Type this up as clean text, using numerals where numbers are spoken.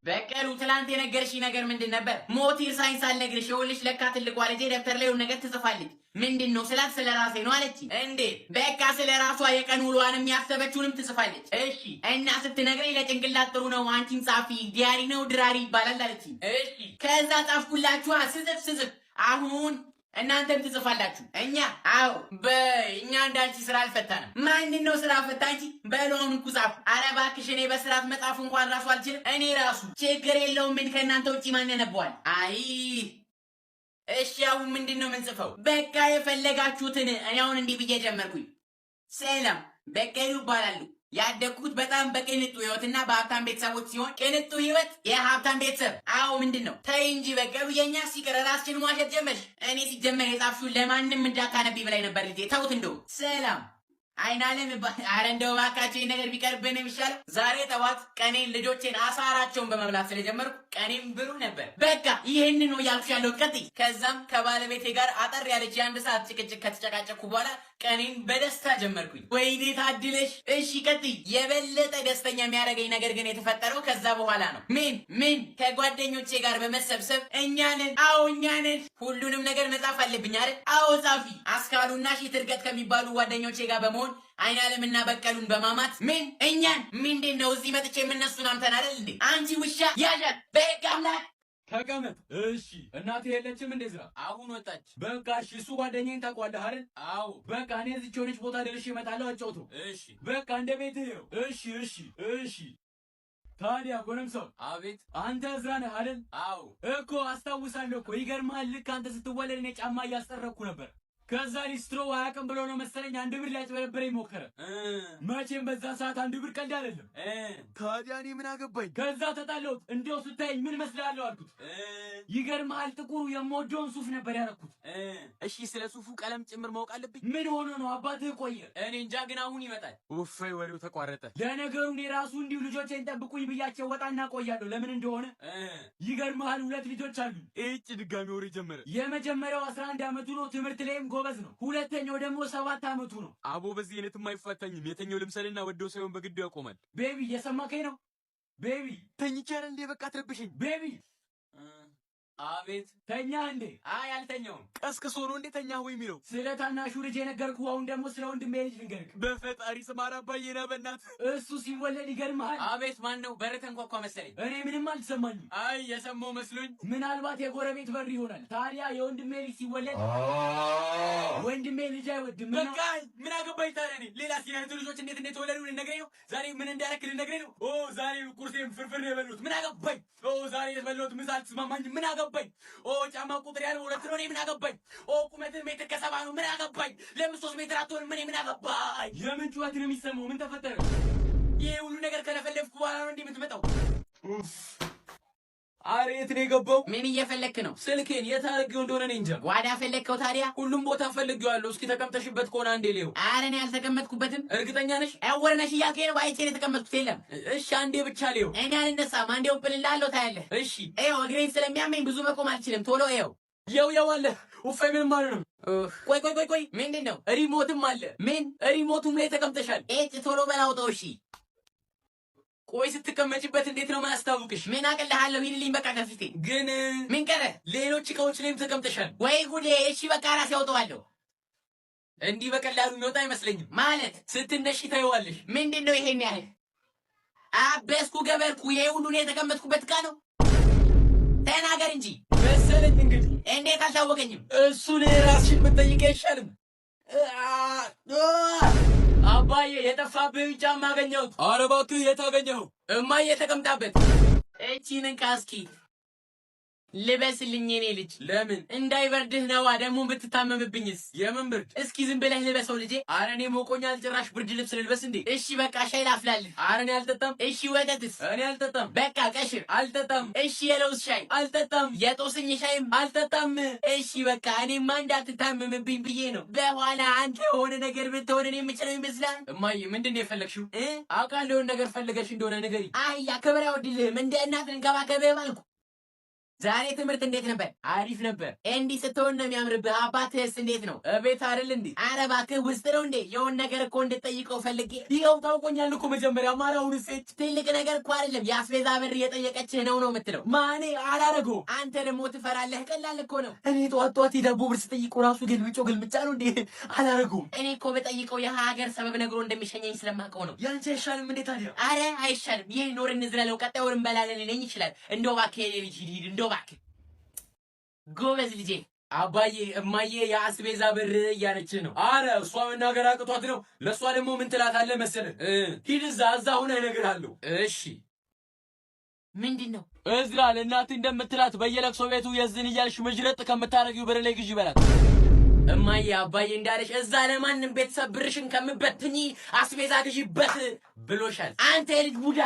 በቀሉ ትላንት የነገርሽ ነገር ምንድን ነበር? ሞቲር ሳይንስ አልነግርሽ ይኸውልሽ፣ ለካ ትልቋ ልጄ ደብተር ላይ ነገር ትጽፋለች። ምንድን ነው ስላት ስለ ራሴ ነው አለች። እንዴት? በቃ ስለ ራሷ የቀን ውሏንም ያሰበችውንም ትጽፋለች። እሺ እና ስትነግረኝ ለጭንቅላት ጥሩ ነው አንቺም ጻፊ፣ ዲያሪ ነው ድራሪ ይባላል አለች። እሺ ከዛ ጻፍኩላችኋ። ስጽፍ አሁን እናንተም ትጽፋላችሁ። እኛ አዎ በእኛ እንዳንቺ ስራ አልፈታንም። ማንን ነው ስራ ፈታ እንጂ? በለውን እኮ ጻፉ። ኧረ እባክሽ እኔ በስርዓት መጻፍ እንኳን ራሱ አልችልም። እኔ ራሱ ችግር የለውም። ምን ከእናንተ ውጪ ማን ያነበዋል? አይ እሺ አሁን ምንድን ነው የምንጽፈው? በቃ የፈለጋችሁትን። እኔ አሁን እንዲህ ብዬ ጀመርኩኝ። ሰላም በቀሉ ይባላሉ። ያደግኩት በጣም በቅንጡ ህይወትና በሀብታም ቤተሰቦች ሲሆን ቅንጡ ህይወት የሀብታም ቤተሰብ። አዎ ምንድን ነው? ተይ እንጂ በቀሉ የእኛ ሲቀር ራስሽን ማሸት ጀመርሽ። እኔ ሲጀመር የጻፍሽውን ለማንም እንዳታነቢ በላይ ነበር ልጄ። ተውት እንደው። ሰላም አይናለም ይባላል። አረ እንደው እባካችሁ ይሄ ነገር ቢቀርብን የሚሻለው። ዛሬ ጠዋት ቀኔን ልጆቼን አሳራቸውን በመብላት ስለጀመርኩ ቀኔም ብሩህ ነበር። በቃ ይሄንን ነው እያልኩሽ ያለው። ቀጥይ። ከዛም ከባለቤቴ ጋር አጠር ያለች የአንድ ሰዓት ጭቅጭቅ ከተጨቃጨኩ በኋላ ቀኔን በደስታ ጀመርኩኝ። ወይኔ ታድለሽ። እሺ ቀጥይ። የበለጠ ደስተኛ የሚያደርገኝ ነገር ግን የተፈጠረው ከዛ በኋላ ነው። ምን? ከጓደኞቼ ጋር በመሰብሰብ እኛንን፣ አዎ እኛንን ሁሉንም ነገር መጻፍ አለብኝ አይደል? አዎ ጻፊ። አስካሉና ሺት እርገጥ ከሚባሉ ጓደኞቼ ጋር በመሆን አይናለምና በቀሉን በማማት ምን እኛን ምንድን ነው እዚህ መጥቼ የምነሱን አምተን አይደል እንዴ? አንቺ ውሻ ያዣት በህግ አምላክ ተቀመጥ። እሺ እናቴ የለችም እንዴ? ስራ አሁን ወጣች። በቃ እሺ እሱ ጓደኛዬን ታውቀዋለህ አይደል? አዎ በቃ እኔ እዚች ሆነች ቦታ ደርሼ እመጣለሁ። አጫውቱ። እሺ በቃ እንደ ቤትህ ነው። እሺ ታዲያ ጎረምሳው። አቤት። አንተ እዝራ ነህ አይደል? አዎ እኮ አስታውሳለሁ እኮ። ይገርምሃል ልክ አንተ ስትወለድ እኔ ጫማ እያስጠረኩ ነበር። ከዛ ሊስትሮ አያውቅም ብሎ ነው መሰለኝ 1 ብር ሊያጭበረብረኝ ሞከረ። መቼም በዛ ሰዓት 1 ብር ቀልድ አይደለም። ታዲያ እኔ ምን አገባኝ? ከዛ ተጣለሁት። እንዲያው ስታየኝ ምን መስላለሁ አልኩት። ይገርምሃል ጥቁሩ የምወደውን ሱፍ ነበር ያደረኩት። እሺ ስለ ሱፉ ቀለም ጭምር ማወቅ አለብኝ? ምን ሆኖ ነው አባትህ ቆየ? እኔ እንጃ ግን አሁን ይመጣል። ውፋይ ወሬው ተቋረጠ። ለነገሩ እኔ ራሱ እንዲሁ ልጆቼን ጠብቁኝ ብያቸው ወጣና ቆያለሁ። ለምን እንደሆነ ይገርምሃል 2 ልጆች አሉ። እጭ ድጋሚ ወሬ ጀመረ። የመጀመሪያው 11 ዓመቱ ነው። ትምህርት ላይም ጎበዝ ነው። ሁለተኛው ደግሞ 7 ዓመቱ ነው። አቦ በዚህ አይነትም አይፋታኝም። የተኛው ልምሰልና ወደው ሳይሆን በግዱ ያቆማል። ቤቢ እየሰማከኝ ነው? ቤቢ ተኝቻለሁ እንዴ? በቃ አትረብሽኝ ቤቢ። አቤት። ተኛ እንዴ? አይ አልተኛውም። ቀስቅሶ ነው እንዴ ተኛህ ወይ የሚለው? ስለ ታናሹ ልጅ የነገርኩህ። አሁን ደግሞ ስለ ወንድሜ ልጅ ልንገርህ። በፈጣሪ ስም አባዬ ነህ በእናትህ። እሱ ሲወለድ ይገርምሃል። አቤት። ማን ነው? በር ተንኳኳ መሰለኝ። እኔ ምንም አልሰማኝም። አይ የሰማው መስሎኝ። ምናልባት የጎረቤት በር ይሆናል። ታዲያ የወንድሜ ልጅ ሲወለድ ወንድሜ ልጅ አይወድም። በቃ ምን አገባኝ ታዲያ? እኔ ሌላ ሲናንተ ልጆች እንዴት እንደተወለዱ ልነግረኝ ነው? ዛሬ ምን እንዳደረክ ልነግረኝ ነው? ዛሬ ቁርሴን ፍርፍር ነው የበሉት። ምን አገባኝ? ዛሬ የበሉት ምሳ አልተስማማኝም። ምን አገባኝ? ጫማ ቁጥር ያለው 2 ነው። እኔ ምን አገባኝ? ቁመትህ ሜትር ከ70 ነው። ምን አገባኝ? ለምን 3 ሜትር አትሆንም? ምን አገባኝ? የምን ጩኸት ነው የሚሰማው? ምን ተፈጠረ? ይሄ ሁሉ ነገር ከለፈለፍኩ በኋላ ነው እንዴ የምትመጣው? አሬ የት ነው የገባው? ምን እየፈለክ ነው? ስልኬን የት አድርጌው እንደሆነ እኔ እንጃ። ጓዳ ፈለግከው? ታዲያ ሁሉም ቦታ ፈልጌዋለሁ። እስኪ ተቀምጠሽበት ከሆነ አንዴ ሊው። ኧረ እኔ አልተቀመጥኩበትም። እርግጠኛ ነሽ? እውር ነሽ እያልከኝ ነው? አይቼ የተቀመጥኩት የለም። እሺ አንዴ ብቻ ሊው። እኔ አልነሳም። አንዴው እምጥልልሃለሁ ታያለህ። እሺ ይኸው እግሬን ስለሚያመኝ ብዙ መቆም አልችልም። ቶሎ ይኸው ያው አለ። ውፋይ ምን ማለት ነው? ቆይ ምንድን ነው? ሪሞትም አለ። ምን? ሪሞቱም ላይ ተቀምጠሻል። ቶሎ በላውጠው። እሺ ቆይ ስትቀመጭበት እንዴት ነው ማያስታውቅሽ? ምን አቅልሃለሁ? ሂድልኝ በቃ ከፊቴ። ግን ምን ቀረ? ሌሎች እቃዎች ላይም ተቀምጠሻል። ወይ ጉዴ! እሺ በቃ ራሴ ያውጠዋለሁ። እንዲህ በቀላሉ የሚወጣ አይመስለኝም። ማለት ስትነሺ ታይዋለሽ። ምንድን ነው ይሄን ያህል? አበስኩ ገበርኩ። ይሄ ሁሉ ነው የተቀመጥኩበት እቃ ነው? ተናገር እንጂ መሰለኝ። እንግዲህ እንዴት አልታወቀኝም? እሱን ራስሽን ብትጠይቂ አይሻልም? አባዬ የጠፋብህ ጫማ አገኘሁት። ኧረ እባክህ የት አገኘኸው? እማዬ ተቀምጣበት። እቺን እንካ እስኪ ልበስልኝ የኔ ልጅ። ለምን? እንዳይበርድህ ነዋ። ደግሞ ብትታመምብኝስ? የምን ብርድ? እስኪ ዝም ብለህ ልበሰው ልጄ። ኧረ እኔ ሞቆኛል። ጭራሽ ብርድ ልብስ ልልበስ እንዴ? እሺ በቃ ሻይ ላፍላልህ። ኧረ እኔ አልጠጣም። እሺ ወተትስ? እኔ አልጠጣም። በቃ ቀሽር። አልጠጣም። እሺ የለውዝ ሻይ? አልጠጣም። የጦስኝ ሻይም? አልጠጣም። እሺ በቃ እኔማ እንዳትታመምብኝ ብዬ ነው። በኋላ አንተ የሆነ ነገር ብትሆን እኔ የምችለው ይመስላል? እማዬ ምንድን ነው የፈለግሽው? አውቃለሁ የሆነ ነገር ፈልገሽ እንደሆነ ንገሪኝ። አህያ ክብር አይወድልህም። እንደ እናት ልንከባከብህ ባልኩ ዛሬ ትምህርት እንዴት ነበር? አሪፍ ነበር። እንዲህ ስትሆን ነው የሚያምርብህ። አባትህስ እንዴት ነው? እቤት አይደል እንዴ? ኧረ እባክህ ውስጥ ነው እንዴ? የሆነ ነገር እኮ እንድጠይቀው ፈልጌ። ይኸው ታውቆኛል እኮ መጀመሪያ ማራውን ሴት ትልቅ ነገር እኮ አይደለም። የአስቤዛ ብር እየጠየቀችህ ነው የምትለው። ማኔ አላረገው። አንተ ደግሞ ትፈራለህ። ቀላል እኮ ነው። እኔ ጠዋት የዳቦ ብር ስጠይቀው ራሱ ግልምጫ ነው እንዴ? አላረገውም። እኔ እኮ በጠይቀው የሀገር ሰበብ ነግሮ እንደሚሸኘኝ ስለማውቀው ነው። ያንቺ አይሻልም እንዴ ታዲያ? አረ አይሻልም። ይህ ኖር እንዝለለው፣ ቀጣይ ወር እንበላለን ሊለኝ ይችላል። እንደው እባክህ የኔ ልጅ ሂድ፣ እንደው እባክህ ጎበዝ ልጄ። አባዬ እማዬ የአስቤዛ ብር እያለች ነው። አረ እሷ መናገር አቅቷት ነው። ለእሷ ደግሞ ምን ትላታለህ መሰለህ? ሂድ እዛ ሁነህ እነግርሃለሁ። እሺ ምንድን ነው? እዝራ ለእናትህ እንደምትላት በየለቅሶ ቤቱ የዝን እያልሽ መጅረጥ ከምታረጊው ብር ላይ ግዢ በላት። እማዬ አባዬ እንዳለሽ እዛ ለማንም ቤተሰብ ብርሽን ከምበትኝ አስቤዛ ግዢበት ብሎሻል። አንተ የልጅ ቡዳ